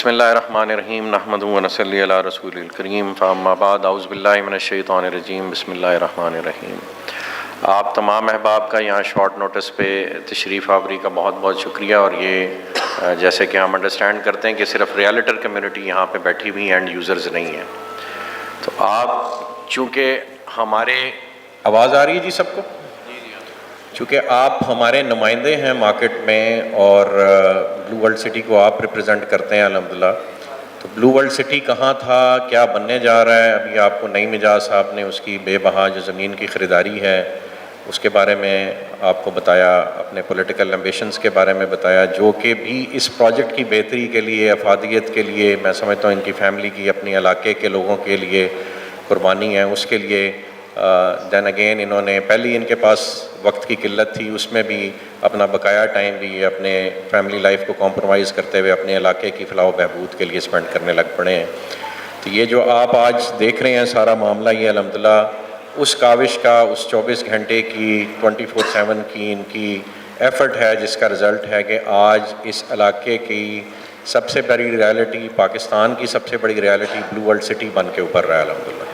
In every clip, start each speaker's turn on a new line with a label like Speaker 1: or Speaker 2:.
Speaker 1: بسم اللہ الرحمن الرحیم نحمدہ و نصلی علی رسول الکریم فاما بعد اعوذ باللہ من الشیطان الرجیم بسم اللہ الرحمن الرحیم۔ آپ تمام احباب کا یہاں شارٹ نوٹس پہ تشریف آوری کا بہت بہت شکریہ، اور یہ جیسے کہ ہم انڈرسٹینڈ کرتے ہیں کہ صرف ریئلٹر کمیونٹی یہاں پہ بیٹھی ہوئی اینڈ یوزرز نہیں ہیں، تو آپ چونکہ ہمارے آواز آ رہی ہے جی سب کو، چونکہ آپ ہمارے نمائندے ہیں مارکیٹ میں اور بلو ورلڈ سٹی کو آپ ریپرزینٹ کرتے ہیں الحمدللہ، تو بلو ورلڈ سٹی کہاں تھا، کیا بننے جا رہا ہے، ابھی آپ کو نئی مجاز صاحب نے اس کی بے بہا جو زمین کی خریداری ہے اس کے بارے میں آپ کو بتایا، اپنے پولیٹیکل ایمبیشنز کے بارے میں بتایا، جو کہ بھی اس پروجیکٹ کی بہتری کے لیے، افادیت کے لیے، میں سمجھتا ہوں ان کی فیملی کی، اپنی علاقے کے لوگوں کے لیے قربانی ہے، اس کے لیے دین اگین انہوں نے پہلی ان کے پاس وقت کی قلت تھی، اس میں بھی اپنا بقایا ٹائم بھی اپنے فیملی لائف کو کمپرومائز کرتے ہوئے اپنے علاقے کی فلاح و بہبود کے لیے سپینڈ کرنے لگ پڑے ہیں۔ تو یہ جو آپ آج دیکھ رہے ہیں سارا معاملہ، یہ الحمدللہ اس کاوش کا، اس 24 گھنٹے کی 24/7 کی ان کی ایفرٹ ہے، جس کا رزلٹ ہے کہ آج اس علاقے کی سب سے بڑی ریالٹی، پاکستان کی سب سے بڑی ریالٹی بلو ورلڈ سٹی بن کے ابھر رہا ہے الحمدللہ۔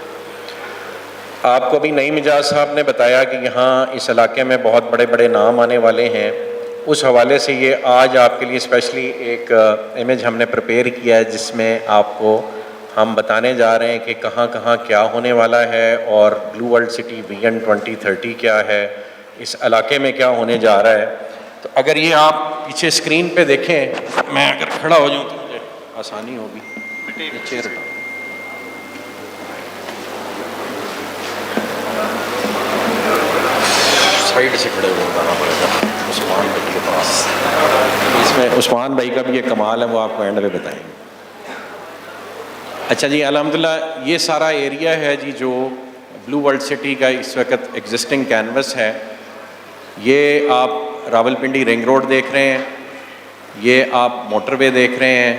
Speaker 1: آپ کو ابھی نئی مجاز صاحب نے بتایا کہ یہاں اس علاقے میں بہت بڑے بڑے نام آنے والے ہیں، اس حوالے سے یہ آج آپ کے لیے اسپیشلی ایک امیج ہم نے پریپیئر کیا ہے، جس میں آپ کو ہم بتانے جا رہے ہیں کہ کہاں کہاں کیا ہونے والا ہے، اور بلو ورلڈ سٹی ویژن 2030 کیا ہے، اس علاقے میں کیا ہونے جا رہا ہے۔ تو اگر یہ آپ پیچھے اسکرین پہ دیکھیں، میں اگر کھڑا ہو جاؤں تو مجھے آسانی ہوگی، چیئر ہٹاؤ۔ سائڈ سے کھڑے ہوئے ہونا پڑے گا عثمان بھائی کے پاس، اس میں عثمان بھائی کا بھی ایک کمال ہے، وہ آپ کو اینڈ میں بتائیں گے۔ اچھا جی، الحمدللہ یہ سارا ایریا ہے جی جو بلو ورلڈ سٹی کا اس وقت ایگزسٹنگ کینوس ہے۔ یہ آپ راول پنڈی رنگ روڈ دیکھ رہے ہیں، یہ آپ موٹر وے دیکھ رہے ہیں،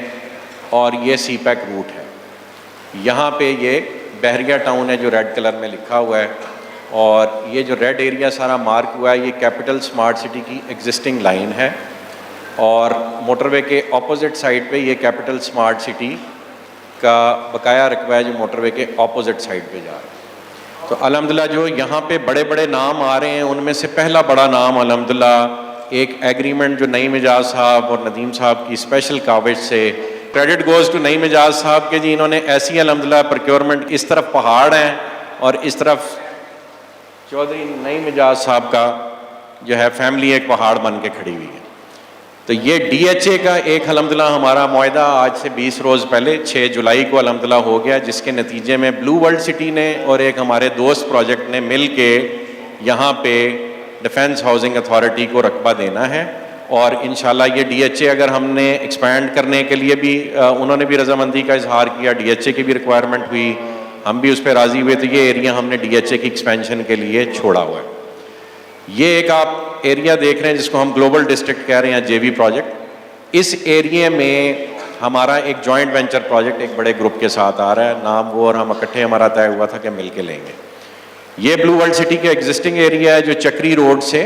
Speaker 1: اور یہ سی پیک روٹ ہے۔ یہاں پہ یہ بحریہ ٹاؤن ہے جو ریڈ کلر میں لکھا ہوا ہے، اور یہ جو ریڈ ایریا سارا مارک ہوا ہے یہ کیپٹل سمارٹ سٹی کی ایگزسٹنگ لائن ہے، اور موٹر وے کے اپوزٹ سائڈ پہ یہ کیپٹل سمارٹ سٹی کا بقایا رقبہ ہے جو موٹر وے کے اپوزٹ سائڈ پہ جا رہا ہے۔ تو الحمدللہ جو یہاں پہ بڑے بڑے نام آ رہے ہیں، ان میں سے پہلا بڑا نام الحمدللہ ایک ایگریمنٹ جو نئی مجاز صاحب اور ندیم صاحب کی اسپیشل کاوش سے، کریڈٹ گوز ٹو نئی مجاز صاحب کے جی، انہوں نے ایسی الحمدللہ پروکیورمنٹ، اس طرف پہاڑ ہیں اور اس طرف چودھری نئی مجاز صاحب کا جو ہے فیملی ایک پہاڑ بن کے کھڑی ہوئی ہے۔ تو یہ ڈی ایچ اے کا ایک الحمدللہ ہمارا معاہدہ آج سے 20 روز پہلے 6 جولائی کو الحمدللہ ہو گیا، جس کے نتیجے میں بلو ورلڈ سٹی نے اور ایک ہمارے دوست پروجیکٹ نے مل کے یہاں پہ ڈیفنس ہاؤسنگ اتھارٹی کو رقبہ دینا ہے، اور انشاءاللہ یہ ڈی ایچ اے اگر ہم نے ایکسپینڈ کرنے کے لیے بھی انہوں نے بھی رضامندی کا اظہار کیا، ڈی ایچ اے کی بھی ریکوائرمنٹ ہوئی، ہم بھی اس پہ راضی ہوئے، تو یہ ایریا ہم نے ڈی ایچ اے کی ایکسپینشن کے لیے چھوڑا ہوا ہے۔ یہ ایک آپ ایریا دیکھ رہے ہیں جس کو ہم گلوبل ڈسٹرکٹ کہہ رہے ہیں، جے وی پروجیکٹ۔ اس ایریے میں ہمارا ایک جوائنٹ وینچر پروجیکٹ ایک بڑے گروپ کے ساتھ آ رہا ہے، نام وہ اور ہم اکٹھے ہمارا طے ہوا تھا کہ مل کے لیں گے۔ یہ بلو ورلڈ سٹی کے ایگزسٹنگ ایریا ہے جو چکری روڈ سے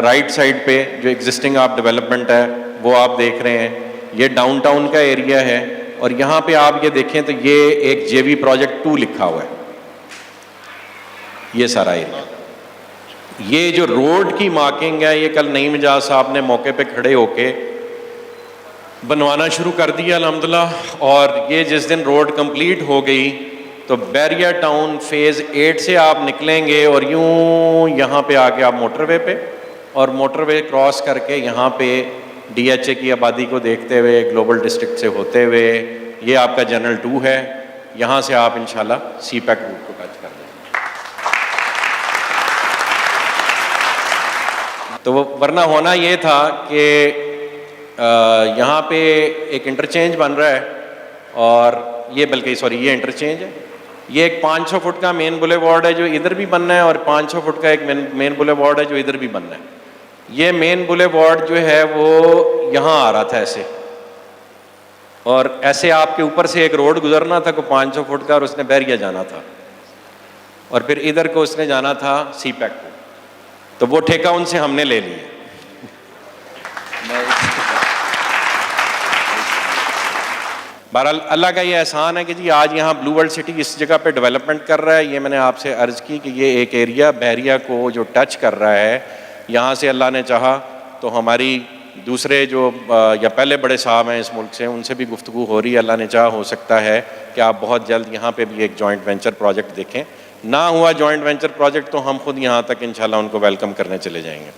Speaker 1: رائٹ سائڈ پہ جو ایگزسٹنگ آپ ڈیولپمنٹ ہے وہ آپ دیکھ رہے ہیں۔ یہ ڈاؤن ٹاؤن کا ایریا ہے، اور یہاں پہ آپ یہ دیکھیں تو یہ ایک جے وی پروجیکٹ 2 لکھا ہوا ہے، یہ سارا ایریا۔ یہ جو روڈ کی مارکنگ ہے یہ کل نئی مجاز صاحب نے موقع پہ کھڑے ہو کے بنوانا شروع کر دیا الحمدللہ، اور یہ جس دن روڈ کمپلیٹ ہو گئی تو بحریہ ٹاؤن فیز 8 سے آپ نکلیں گے اور یوں یہاں پہ آ کے آپ موٹر وے پہ، اور موٹر وے کراس کر کے یہاں پہ ڈی ایچ اے کی آبادی کو دیکھتے ہوئے گلوبل ڈسٹرکٹ سے ہوتے ہوئے یہ آپ کا جنرل 2 ہے، یہاں سے آپ انشاءاللہ سی پیک روٹ کو ٹچ کر دیں۔ تو وہ ورنہ ہونا یہ تھا کہ یہاں پہ ایک انٹرچینج بن رہا ہے، اور یہ بلکہ یہ انٹرچینج ہے، یہ ایک 500 فٹ کا مین بولے وارڈ ہے جو ادھر بھی بننا ہے، اور 500 فٹ کا ایک مین بولے وارڈ ہے جو ادھر بھی بننا ہے۔ یہ مین بولے وارڈ جو ہے وہ یہاں آ رہا تھا ایسے، اور ایسے آپ کے اوپر سے ایک روڈ گزرنا تھا کو 500 فٹ کا، اور اس نے بحریہ جانا تھا، اور پھر ادھر کو اس نے جانا تھا سی پیک کو، تو وہ ٹھیکہ ان سے ہم نے لے لیا۔ بہرحال اللہ کا یہ احسان ہے کہ جی آج یہاں بلو ورلڈ سٹی اس جگہ پہ ڈیولپمنٹ کر رہا ہے. یہ میں نے آپ سے عرض کی کہ یہ ایک ایریا بحریہ کو جو ٹچ کر رہا ہے, یہاں سے اللہ نے چاہا تو ہماری دوسرے جو یا پہلے بڑے صاحب ہیں اس ملک سے, ان سے بھی گفتگو ہو رہی ہے. اللہ نے چاہا ہو سکتا ہے کہ آپ بہت جلد یہاں پہ بھی ایک جوائنٹ وینچر پروجیکٹ دیکھیں. نہ ہوا جوائنٹ وینچر پروجیکٹ تو ہم خود یہاں تک انشاءاللہ ان کو ویلکم کرنے چلے جائیں گے.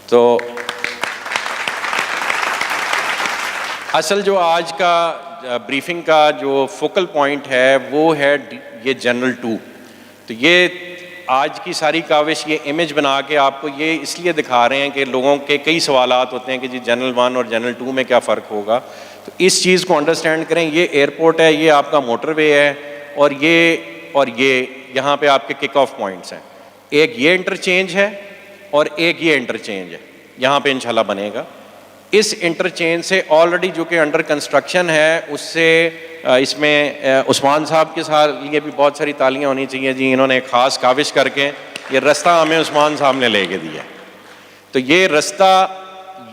Speaker 1: تو اصل جو آج کا بریفنگ کا جو فوکل پوائنٹ ہے وہ ہے یہ جنرل 2. تو یہ آج کی ساری کاوش یہ امیج بنا کے آپ کو یہ اس لیے دکھا رہے ہیں کہ لوگوں کے کئی سوالات ہوتے ہیں کہ جی جنرل 1 اور جنرل 2 میں کیا فرق ہوگا. تو اس چیز کو انڈرسٹینڈ کریں. یہ ایئرپورٹ ہے, یہ آپ کا موٹر وے ہے, اور یہ یہاں پہ آپ کے کک آف پوائنٹس ہیں. ایک یہ انٹرچینج ہے اور ایک یہ انٹرچینج ہے یہاں پہ انشاءاللہ بنے گا. اس انٹرچینج سے آلریڈی جو کہ انڈر کنسٹرکشن ہے اس سے اس میں عثمان صاحب کے ساتھ لیے بھی بہت ساری تالیاں ہونی چاہیے جی. انہوں نے ایک خاص کاوش کر کے یہ رستہ ہمیں عثمان صاحب نے لے کے دیا. تو یہ رستہ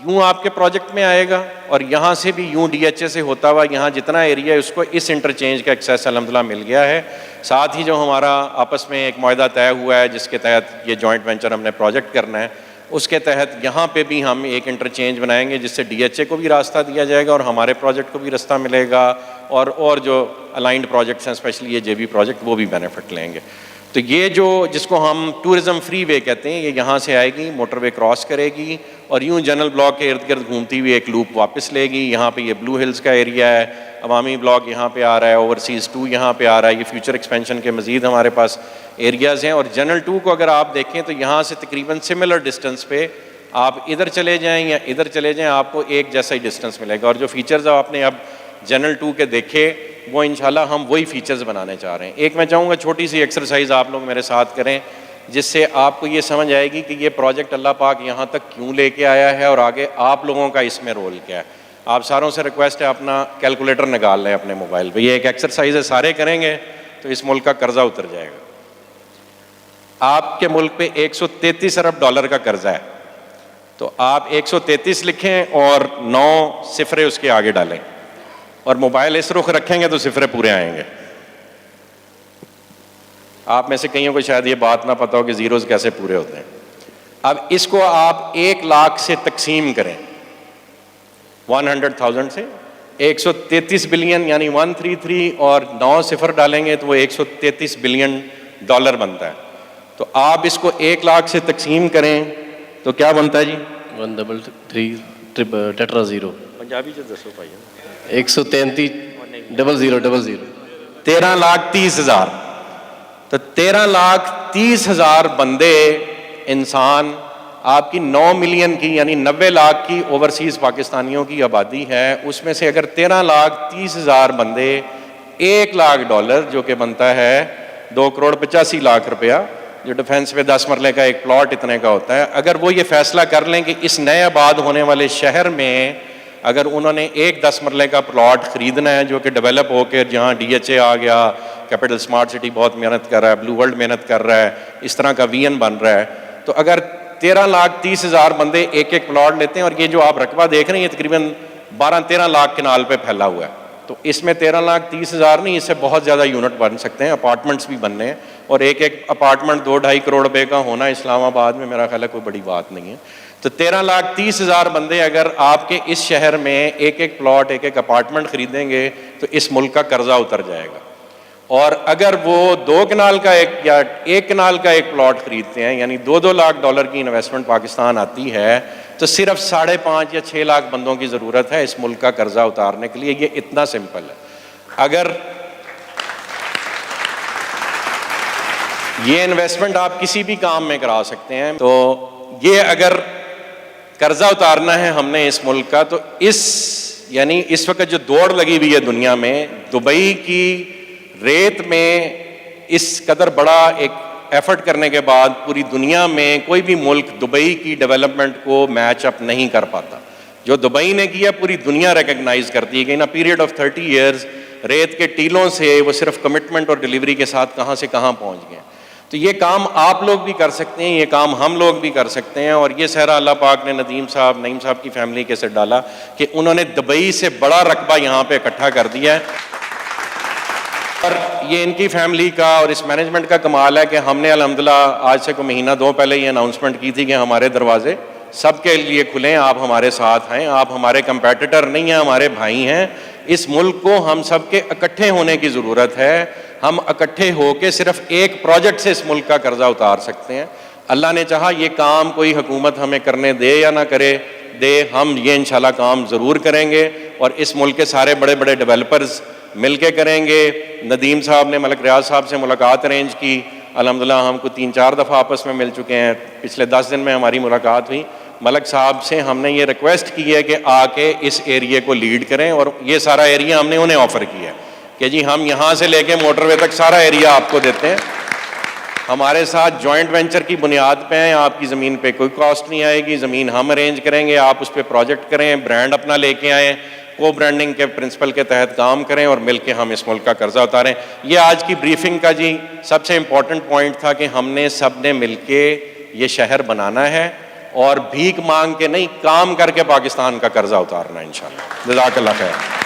Speaker 1: یوں آپ کے پروجیکٹ میں آئے گا اور یہاں سے بھی یوں ڈی ایچ اے سے ہوتا ہوا یہاں جتنا ایریا ہے اس کو اس انٹرچینج کا ایکسیس الحمدللہ مل گیا ہے. ساتھ ہی جو ہمارا آپس میں ایک معاہدہ طے ہوا ہے جس کے تحت یہ جوائنٹ وینچر ہم نے پروجیکٹ کرنا ہے, اس کے تحت یہاں پہ بھی ہم ایک انٹرچینج بنائیں گے جس سے ڈی ایچ اے کو بھی راستہ دیا جائے گا اور ہمارے پروجیکٹ کو بھی راستہ ملے گا, اور جو الائنڈ پروجیکٹس ہیں اسپیشلی یہ جے بی پروجیکٹ وہ بھی بینیفٹ لیں گے. تو یہ جو جس کو ہم ٹورزم فری وے کہتے ہیں, یہ یہاں سے آئے گی, موٹر وے کراس کرے گی اور یوں جنرل بلاک کے ارد گرد گھومتی ہوئی ایک لوپ واپس لے گی. یہاں پہ یہ بلو ہلز کا ایریا ہے, عوامی بلاک یہاں پہ آ رہا ہے, اوورسیز 2 یہاں پہ آ رہا ہے. یہ فیوچر ایکسپینشن کے مزید ہمارے پاس ایریاز ہیں. اور جنرل 2 کو اگر آپ دیکھیں تو یہاں سے تقریباً سملر ڈسٹینس پہ آپ ادھر چلے جائیں یا ادھر چلے جائیں آپ کو ایک جیسا ہی ڈسٹینس ملے گا. اور جو فیچرز آپ نے اب جنرل 2 کے دیکھے وہ انشاءاللہ ہم وہی فیچرز بنانے چاہ رہے ہیں. ایک میں چاہوں گا چھوٹی سی ایکسرسائز آپ لوگ میرے ساتھ کریں جس سے آپ کو یہ سمجھ آئے گی کہ یہ پروجیکٹ اللہ پاک یہاں تک کیوں لے کے آیا ہے اور آگے آپ لوگوں کا اس میں رول کیا ہے. آپ ساروں سے ریکویسٹ ہے اپنا کیلکولیٹر نکال لیں اپنے موبائل پہ. یہ ایک ایکسرسائز ہے, سارے کریں گے تو اس ملک کا قرضہ اتر جائے گا. آپ کے ملک پہ $133 ارب کا قرضہ ہے, تو آپ 133 لکھیں اور 9 صفرے اس کے آگے ڈالیں اور موبائل اس رخ رکھیں گے تو صفرے پورے آئیں گے. آپ میں سے کئیوں کو شاید یہ بات نہ پتہ ہو کہ زیروز کیسے پورے ہوتے ہیں. اب اس کو آپ 1 لاکھ سے تقسیم کریں, 100,000 سے 133 بلین یعنی 133 اور 9 صفر ڈالیں گے تو وہ $133 بلین بنتا ہے. تو آپ اس کو 1 لاکھ سے تقسیم کریں تو کیا بنتا ہے جی؟
Speaker 2: 133 ٹیٹرا زیرو
Speaker 1: پنجابی جو دسو بھائی.
Speaker 2: 133,000
Speaker 1: 13,30,000. تو 13,30,000 بندے انسان آپ کی 9 ملین کی یعنی 90 لاکھ کی اوورسیز پاکستانیوں کی آبادی ہے. اس میں سے اگر 13,30,000 بندے $1 لاکھ جو کہ بنتا ہے 2,85,00,000 روپیہ, جو ڈیفنس پہ 10 مرلے کا ایک پلاٹ اتنے کا ہوتا ہے, اگر وہ یہ فیصلہ کر لیں کہ اس نئے آباد ہونے والے شہر میں اگر انہوں نے ایک 10 مرلے کا پلاٹ خریدنا ہے جو کہ ڈیولپ ہو کے جہاں ڈی ایچ اے آ گیا, کیپٹل اسمارٹ سٹی بہت محنت کر رہا ہے, بلو ورلڈ محنت کر رہا ہے, اس طرح کا وی این بن رہا ہے, تو اگر 13,30,000 بندے ایک پلاٹ لیتے ہیں اور یہ جو آپ رقبہ دیکھ رہے ہیں یہ تقریباً 12-13 لاکھ کنال پہ پھیلا ہوا ہے. تو اس میں 13,30,000 نہیں, اس سے بہت زیادہ یونٹ بن سکتے ہیں, اپارٹمنٹس بھی بننے ہیں, اور ایک اپارٹمنٹ 2-2.5 کروڑ روپے کا ہونا اسلام آباد میں میرا خیال ہے کوئی بڑی بات نہیں ہے. تو 13,30,000 بندے اگر آپ کے اس شہر میں ایک پلاٹ ایک اپارٹمنٹ خریدیں گے تو اس ملک کا قرضہ اتر جائے گا. اور اگر وہ 2 کنال کا یا 1 کنال کا ایک پلاٹ خریدتے ہیں یعنی $2 لاکھ کی انویسٹمنٹ پاکستان آتی ہے تو صرف 5.5 یا 6 لاکھ بندوں کی ضرورت ہے اس ملک کا قرضہ اتارنے کے لیے. یہ اتنا سمپل ہے. اگر یہ انویسٹمنٹ آپ کسی بھی کام میں کرا سکتے ہیں, تو یہ اگر قرضہ اتارنا ہے ہم نے اس ملک کا, تو یعنی اس وقت جو دوڑ لگی ہوئی ہے دنیا میں, دبئی کی ریت میں اس قدر بڑا ایک ایفرٹ کرنے کے بعد پوری دنیا میں کوئی بھی ملک دبئی کی ڈیولپمنٹ کو میچ اپ نہیں کر پاتا. جو دبئی نے کیا پوری دنیا ریکگنائز کرتی ہے کہ ان اے پیریڈ آف 30 ایئرز ریت کے ٹیلوں سے وہ صرف کمٹمنٹ اور ڈیلیوری کے ساتھ کہاں سے کہاں پہنچ گئے. تو یہ کام آپ لوگ بھی کر سکتے ہیں، یہ کام ہم لوگ بھی کر سکتے ہیں، اور یہ صحرا اللہ پاک نے نعیم صاحب کی فیملی کے سے ڈالا کہ انہوں نے دبئی سے بڑا رقبہ یہاں پہ اکٹھا کر دیا ہے. اور یہ ان کی فیملی کا اور اس مینجمنٹ کا کمال ہے کہ ہم نے الحمدللہ آج سے کوئی مہینہ دو پہلے یہ اناؤنسمنٹ کی تھی کہ ہمارے دروازے سب کے لیے کھلیں، آپ ہمارے ساتھ ہیں، آپ ہمارے کمپیٹیٹر نہیں ہیں، ہمارے بھائی ہیں. اس ملک کو ہم سب کے اکٹھے ہونے کی ضرورت ہے. ہم اکٹھے ہو کے صرف ایک پروجیکٹ سے اس ملک کا قرضہ اتار سکتے ہیں. اللہ نے چاہا یہ کام کوئی حکومت ہمیں کرنے دے یا نہ کرے دے، ہم یہ انشاءاللہ کام ضرور کریں گے، اور اس ملک کے سارے بڑے بڑے ڈیولپرز مل کے کریں گے. ندیم صاحب نے ملک ریاض صاحب سے ملاقات ارینج کی، الحمدللہ ہم کو 3-4 دفعہ آپس میں مل چکے ہیں. پچھلے 10 دن میں ہماری ملاقات ہوئی. ملک صاحب سے ہم نے یہ ریکویسٹ کی ہے کہ آ کے اس ایریے کو لیڈ کریں، اور یہ سارا ایریا ہم نے انہیں آفر کیا ہے کہ جی ہم یہاں سے لے کے موٹر وے تک سارا ایریا آپ کو دیتے ہیں. ہمارے ساتھ جوائنٹ وینچر کی بنیاد پہ ہیں، آپ کی زمین پہ کوئی کاسٹ نہیں آئے گی، زمین ہم ارینج کریں گے، آپ اس پہ پروجیکٹ کریں، برانڈ اپنا لے کے آئیں، کو برانڈنگ کے پرنسپل کے تحت کام کریں، اور مل کے ہم اس ملک کا قرضہ اتاریں. یہ آج کی بریفنگ کا جی سب سے امپورٹنٹ پوائنٹ تھا کہ ہم نے سب نے مل کے یہ شہر بنانا ہے، اور بھیک مانگ کے نہیں، کام کر کے پاکستان کا قرضہ اتارنا ہے انشاءاللہ. جزاک اللہ خیر.